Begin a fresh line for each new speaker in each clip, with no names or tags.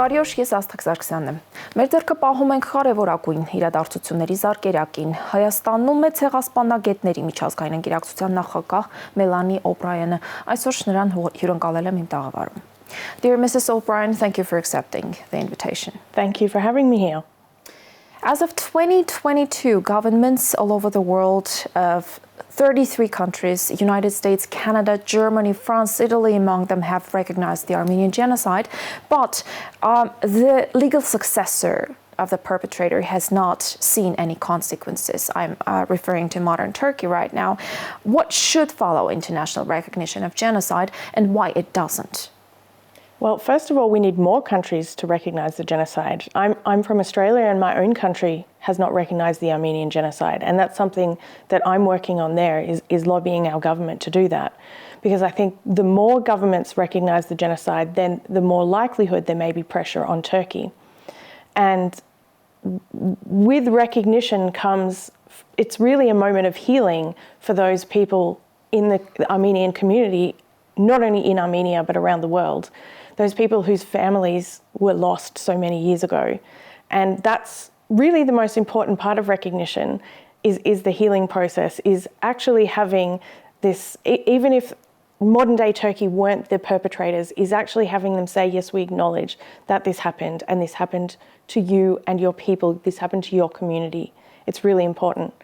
Բարի օր, ես Աստղիկ Սարգսյանն եմ։ Մեր ձեռքը պահում ենք կարևորագույն իրադարձությունների զարկերակին։ Հայաստանում է Ցեղասպանագետների միջազգային ընկերակցության նախագահ Մելանի Օ'Բրայենը։ Այսօր նրան հյուրընկալել եմ իմ տաղավարում։ Dear Mrs. O'Brien, thank you for accepting the invitation.
Thank you for having me here.
As of 2022, governments all over the world of 33 countries, United States, Canada, Germany, France, Italy, among them have recognized the Armenian genocide, but the legal successor of the perpetrator has not seen any consequences. I'm referring to modern Turkey right now. What should follow international recognition of genocide and why it doesn't?
Well, first of all, we need more countries to recognise the genocide. I'm from Australia and my own country has not recognised the Armenian genocide, and that's something that I'm working on there is lobbying our government to do that. Because I think the more governments recognise the genocide, then the more likelihood there may be pressure on Turkey. And with recognition comes, it's really a moment of healing for those people in the Armenian community, not only in Armenia but around the world. Those people whose families were lost so many years ago. And that's really the most important part of recognition is the healing process, is actually having this, even if modern day Turkey weren't the perpetrators, is actually having them say, yes, we acknowledge that this happened and this happened to you and your people, this happened to your community. It's really important.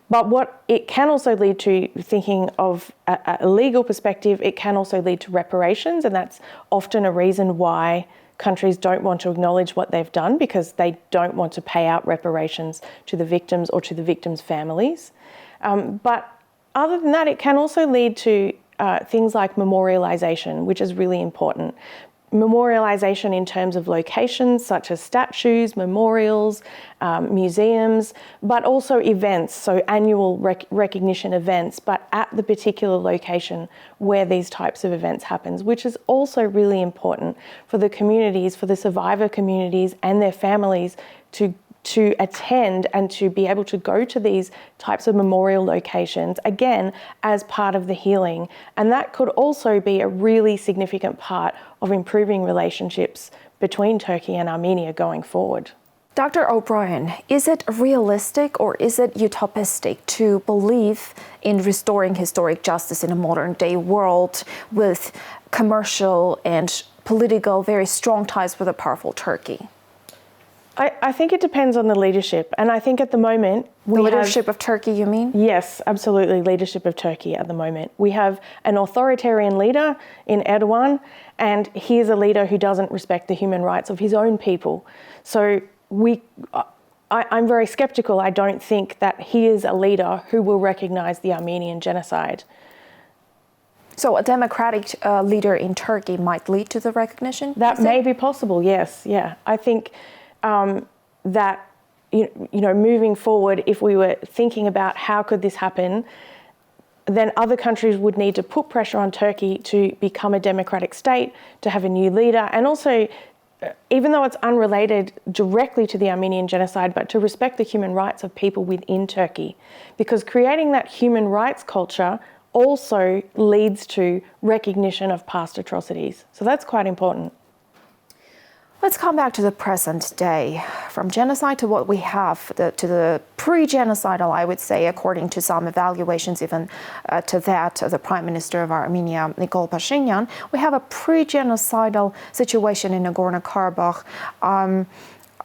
But what it can also lead to, thinking of a legal perspective, it can also lead to reparations, and that's often a reason why countries don't want to acknowledge what they've done, because they don't want to pay out reparations to the victims or to the victims' families. But other than that, it can also lead to things like memorialisation, which is really important. Memorialisation in terms of locations such as statues, memorials, museums, but also events, so annual recognition events, but at the particular location where these types of events happens, which is also really important for the communities, for the survivor communities and their families to attend and to be able to go to these types of memorial locations, again, as part of the healing. And that could also be a really significant part of improving relationships between Turkey and Armenia going forward.
Dr. O'Brien, is it realistic or is it utopistic to believe in restoring historic justice in a modern day world with commercial and political, very strong ties with a powerful Turkey?
I think it depends on the leadership, and I think at the moment
the leadership of Turkey, you mean?
Yes, absolutely, leadership of Turkey at the moment. We have an authoritarian leader in Erdogan, and he is a leader who doesn't respect the human rights of his own people. So I'm very sceptical. I don't think that he is a leader who will recognise the Armenian genocide.
So a democratic leader in Turkey might lead to the recognition?
That may be possible, yes, yeah. I think that, you know, moving forward, if we were thinking about how could this happen, then other countries would need to put pressure on Turkey to become a democratic state, to have a new leader, and also, even though it's unrelated directly to the Armenian genocide, but to respect the human rights of people within Turkey. Because creating that human rights culture also leads to recognition of past atrocities. So that's quite important.
Let's come back to the present day. From genocide to what we have, to the pre-genocidal, I would say, according to some evaluations, even to that of the Prime Minister of Armenia, Nikol Pashinyan, we have a pre-genocidal situation in Nagorno-Karabakh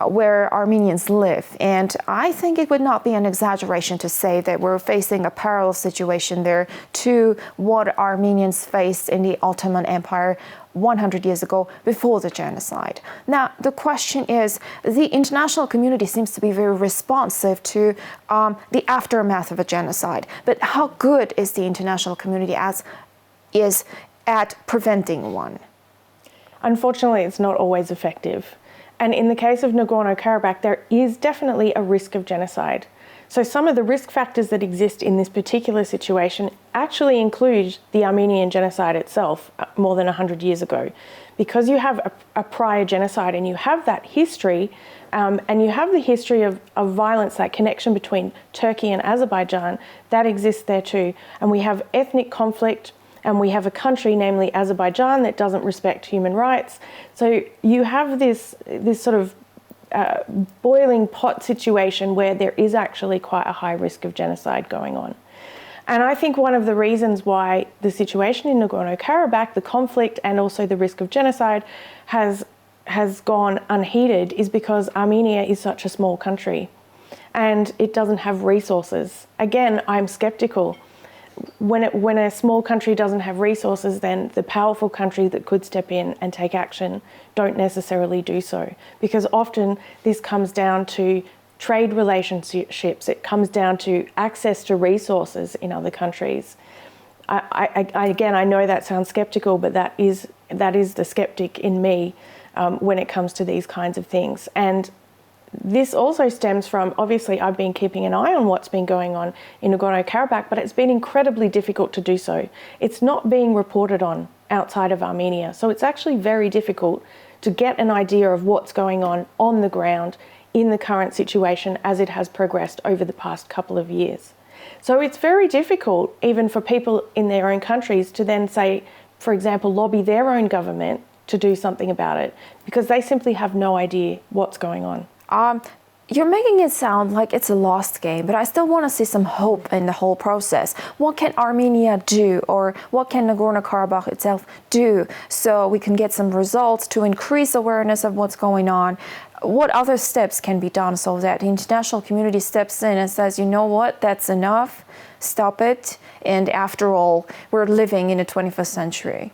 where Armenians live. And I think it would not be an exaggeration to say that we're facing a parallel situation there to what Armenians faced in the Ottoman Empire 100 years ago before the genocide. Now, the question is, the international community seems to be very responsive to the aftermath of a genocide. But how good is the international community is at preventing one?
Unfortunately, it's not always effective. And in the case of Nagorno-Karabakh, there is definitely a risk of genocide. So some of the risk factors that exist in this particular situation actually include the Armenian genocide itself more than 100 years ago. Because you have a prior genocide and you have that history, and you have the history of violence, that connection between Turkey and Azerbaijan, that exists there too. And we have ethnic conflict, And we have a country, namely Azerbaijan, that doesn't respect human rights. So you have this sort of boiling pot situation where there is actually quite a high risk of genocide going on. And I think one of the reasons why the situation in Nagorno-Karabakh, the conflict and also the risk of genocide has gone unheeded is because Armenia is such a small country and it doesn't have resources. Again, I'm skeptical. When a small country doesn't have resources, then the powerful country that could step in and take action don't necessarily do so. Because often this comes down to trade relationships, it comes down to access to resources in other countries. I know that sounds skeptical, but that is the skeptic in me when it comes to these kinds of things. And this also stems from, obviously, I've been keeping an eye on what's been going on in Nagorno-Karabakh, but it's been incredibly difficult to do so. It's not being reported on outside of Armenia. So it's actually very difficult to get an idea of what's going on the ground in the current situation as it has progressed over the past couple of years. So it's very difficult, even for people in their own countries, to then say, for example, lobby their own government to do something about it, because they simply have no idea what's going on.
You're making it sound like it's a lost game, but I still want to see some hope in the whole process. What can Armenia do, or what can Nagorno-Karabakh itself do so we can get some results to increase awareness of what's going on? What other steps can be done so that the international community steps in and says, you know what, that's enough, stop it, and after all, we're living in the 21st century?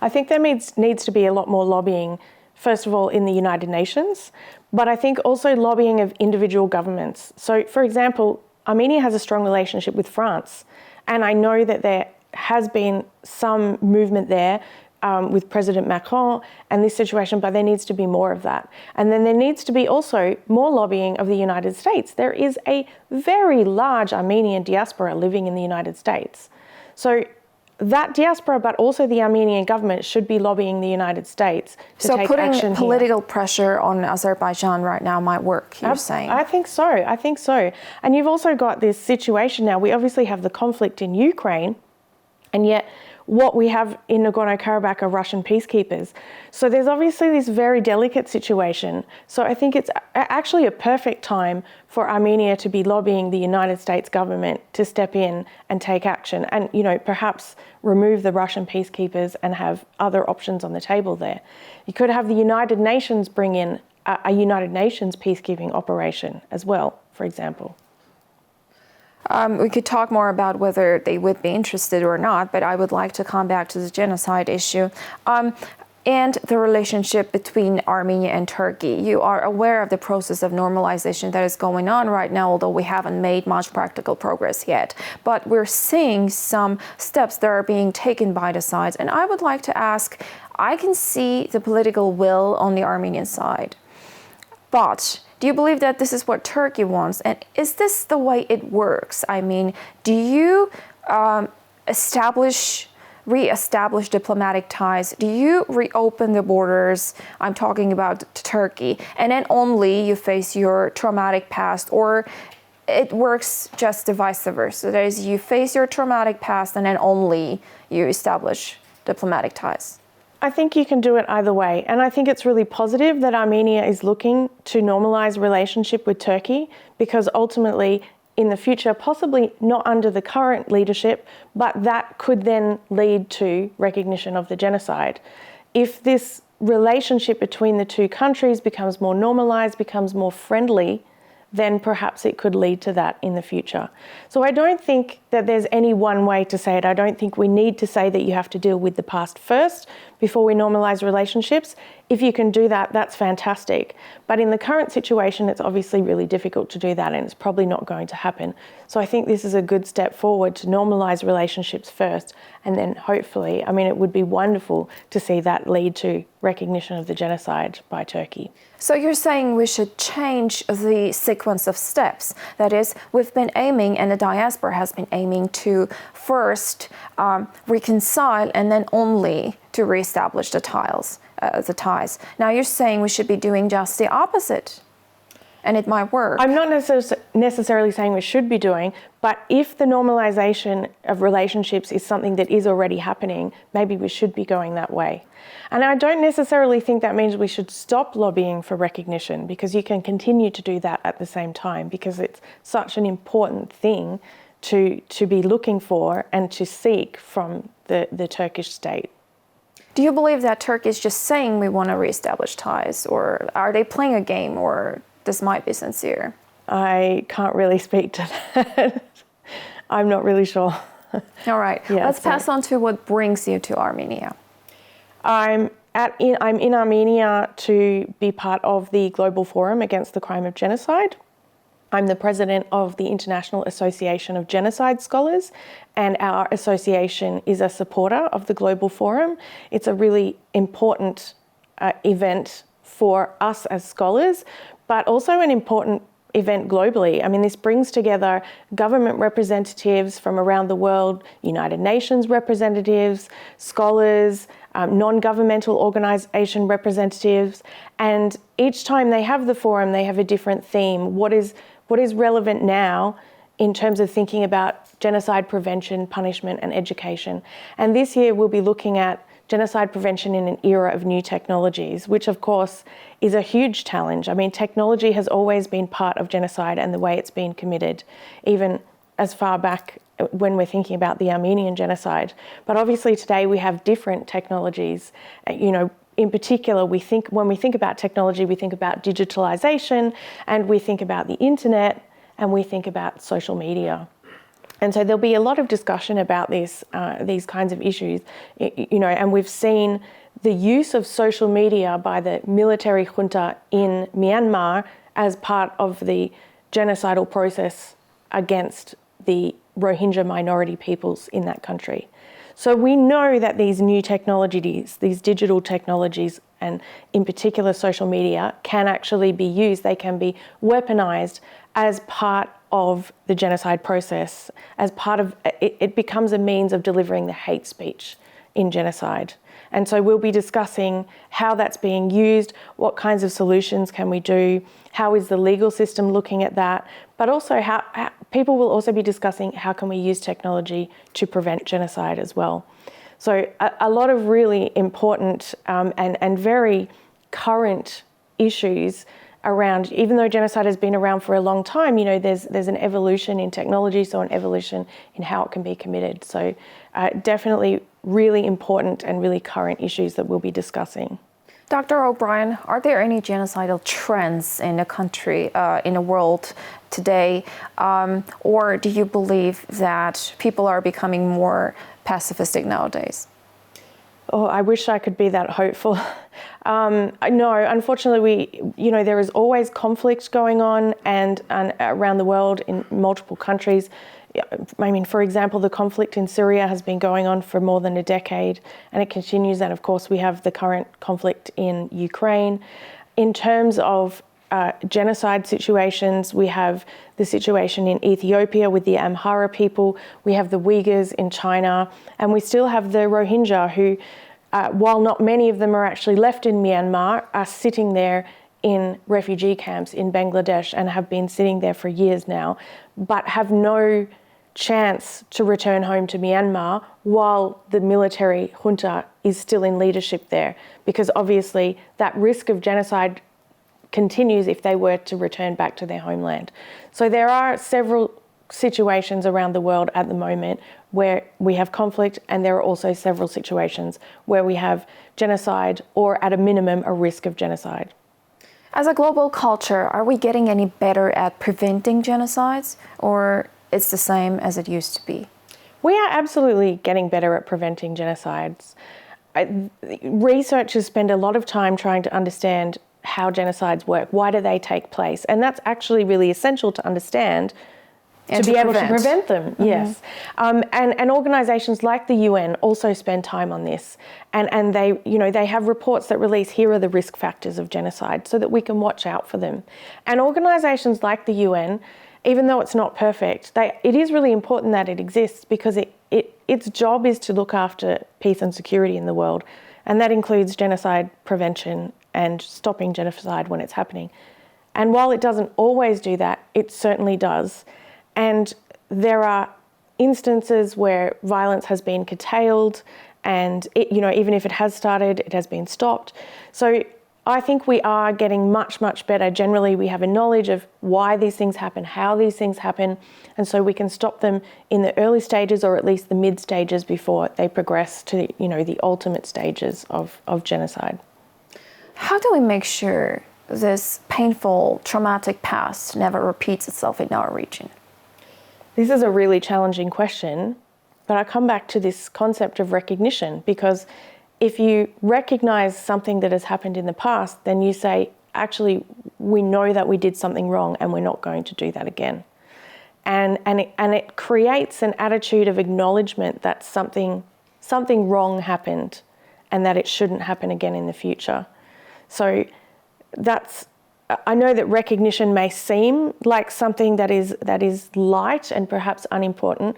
I think there needs to be a lot more lobbying, first of all, in the United Nations, but I think also lobbying of individual governments. So, for example, Armenia has a strong relationship with France, and I know that there has been some movement there with President Macron and this situation, but there needs to be more of that. And then there needs to be also more lobbying of the United States. There is a very large Armenian diaspora living in the United States. So that diaspora, but also the Armenian government, should be lobbying the United States to take action here.
So putting political pressure on Azerbaijan right now might work, you're saying?
I think so. And you've also got this situation now. We obviously have the conflict in Ukraine, and yet what we have in Nagorno-Karabakh are Russian peacekeepers. So there's obviously this very delicate situation. So I think it's actually a perfect time for Armenia to be lobbying the United States government to step in and take action and, perhaps remove the Russian peacekeepers and have other options on the table there. You could have the United Nations bring in a United Nations peacekeeping operation as well, for example.
We could talk more about whether they would be interested or not, but I would like to come back to the genocide issue and the relationship between Armenia and Turkey. You are aware of the process of normalization that is going on right now, although we haven't made much practical progress yet. But we're seeing some steps that are being taken by the sides. And I would like to ask, I can see the political will on the Armenian side, but do you believe that this is what Turkey wants? And is this the way it works? I mean, do you re-establish diplomatic ties? Do you reopen the borders? I'm talking about Turkey. And then only you face your traumatic past, or it works just the vice versa. That is, you face your traumatic past and then only you establish diplomatic ties.
I think you can do it either way. And I think it's really positive that Armenia is looking to normalize relationship with Turkey, because ultimately in the future, possibly not under the current leadership, but that could then lead to recognition of the genocide. If this relationship between the two countries becomes more normalized, becomes more friendly, then perhaps it could lead to that in the future. So I don't think that there's any one way to say it. I don't think we need to say that you have to deal with the past first before we normalise relationships. If you can do that, that's fantastic. But in the current situation, it's obviously really difficult to do that, and it's probably not going to happen. So I think this is a good step forward to normalise relationships first, and then hopefully, it would be wonderful to see that lead to recognition of the genocide by Turkey.
So you're saying we should change the sequence of steps. That is, we've been aiming, and the diaspora has been aiming to first reconcile and then only to reestablish the ties. Now you're saying we should be doing just the opposite and it might work.
I'm not necessarily saying we should be doing, but if the normalization of relationships is something that is already happening, maybe we should be going that way. And I don't necessarily think that means we should stop lobbying for recognition, because you can continue to do that at the same time, because it's such an important thing to be looking for and to seek from the Turkish state.
Do you believe that Turkey is just saying we want to reestablish ties, or are they playing a game, or this might be sincere?
I can't really speak to that. I'm not really sure.
All right, let's pass on to what brings you to Armenia. I'm
in Armenia to be part of the Global Forum Against the Crime of Genocide. I'm the president of the International Association of Genocide Scholars, and our association is a supporter of the Global Forum. It's a really important event for us as scholars, but also an important event globally. I mean, this brings together government representatives from around the world, United Nations representatives, scholars, non-governmental organisation representatives, and each time they have the forum, they have a different theme. What is relevant now in terms of thinking about genocide prevention, punishment and education. And this year we'll be looking at genocide prevention in an era of new technologies, which of course is a huge challenge. I mean, technology has always been part of genocide and the way it's been committed, even as far back when we're thinking about the Armenian genocide. But obviously today we have different technologies. In particular, when we think about technology, we think about digitalization, and we think about the internet, and we think about social media. And so there'll be a lot of discussion about these kinds of issues, and we've seen the use of social media by the military junta in Myanmar as part of the genocidal process against the Rohingya minority peoples in that country. So we know that these new technologies, these digital technologies, and in particular social media, can actually be used. They can be weaponized as part of the genocide process, as part of it becomes a means of delivering the hate speech in genocide. And so we'll be discussing how that's being used, what kinds of solutions can we do, how is the legal system looking at that, but also how people will also be discussing how can we use technology to prevent genocide as well. So a lot of really important and very current issues around, even though genocide has been around for a long time, there's an evolution in technology, so an evolution in how it can be committed. So definitely really important and really current issues that we'll be discussing.
Dr. O'Brien, are there any genocidal trends in the country, in the world today, or do you believe that people are becoming more pacifistic nowadays?
Oh, I wish I could be that hopeful. No, unfortunately, there is always conflict going on and around the world in multiple countries. I mean, for example, the conflict in Syria has been going on for more than a decade, and it continues. And of course, we have the current conflict in Ukraine. In terms of genocide situations, we have the situation in Ethiopia with the Amhara people, we have the Uyghurs in China, and we still have the Rohingya who, while not many of them are actually left in Myanmar, are sitting there in refugee camps in Bangladesh and have been sitting there for years now, but have no chance to return home to Myanmar while the military junta is still in leadership there, because obviously that risk of genocide continues if they were to return back to their homeland. So there are several situations around the world at the moment where we have conflict, and there are also several situations where we have genocide or at a minimum a risk of genocide.
As a global culture, are we getting any better at preventing genocides, or it's the same as it used to be?
We are absolutely getting better at preventing genocides. Researchers spend a lot of time trying to understand how genocides work. Why do they take place? And that's actually really essential to understand and to be able to prevent them. Mm-hmm. Yes. And organisations like the UN also spend time on this. And they have reports that release, here are the risk factors of genocide, so that we can watch out for them. And organisations like the UN, even though it's not perfect, it is really important that it exists, because its job is to look after peace and security in the world. And that includes genocide prevention and stopping genocide when it's happening. And while it doesn't always do that, it certainly does. And there are instances where violence has been curtailed and even if it has started, it has been stopped. So I think we are getting much, much better. Generally, we have a knowledge of why these things happen, how these things happen, and so we can stop them in the early stages or at least the mid stages before they progress to, the ultimate stages of genocide.
How do we make sure this painful, traumatic past never repeats itself in our region?
This is a really challenging question, but I come back to this concept of recognition, because if you recognize something that has happened in the past, then you say, actually, we know that we did something wrong and we're not going to do that again. And it creates an attitude of acknowledgement that something wrong happened and that it shouldn't happen again in the future. So I know that recognition may seem like something that is light and perhaps unimportant,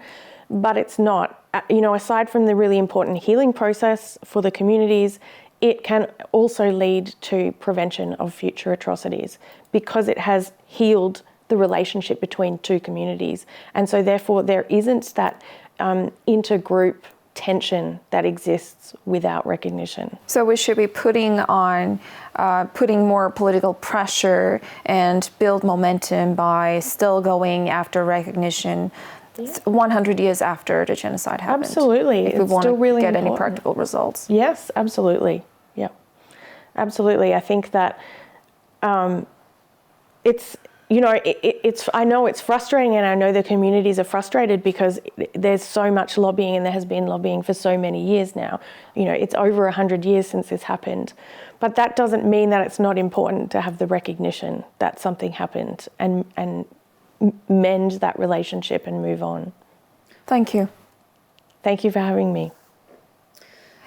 but it's not. Aside from the really important healing process for the communities, it can also lead to prevention of future atrocities because it has healed the relationship between two communities. And so therefore there isn't that intergroup tension that exists without recognition.
So we should be putting more political pressure and build momentum by still going after recognition 100 years after the genocide happened.
Absolutely.
If we want to get any practical results.
Yes, absolutely. Yeah, absolutely. I think that it's I know it's frustrating, and I know the communities are frustrated because there's so much lobbying, and there has been lobbying for so many years now. It's over 100 years since this happened. But that doesn't mean that it's not important to have the recognition that something happened and mend that relationship and move on.
Thank you.
Thank you for having me.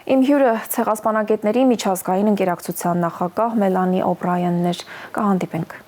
Իմ հյուրը Ցեղասպանագետների միջազգային ընկերակցության նախագահ Մելանի Օ'Բրայենն էր։ Կհանդիպենք։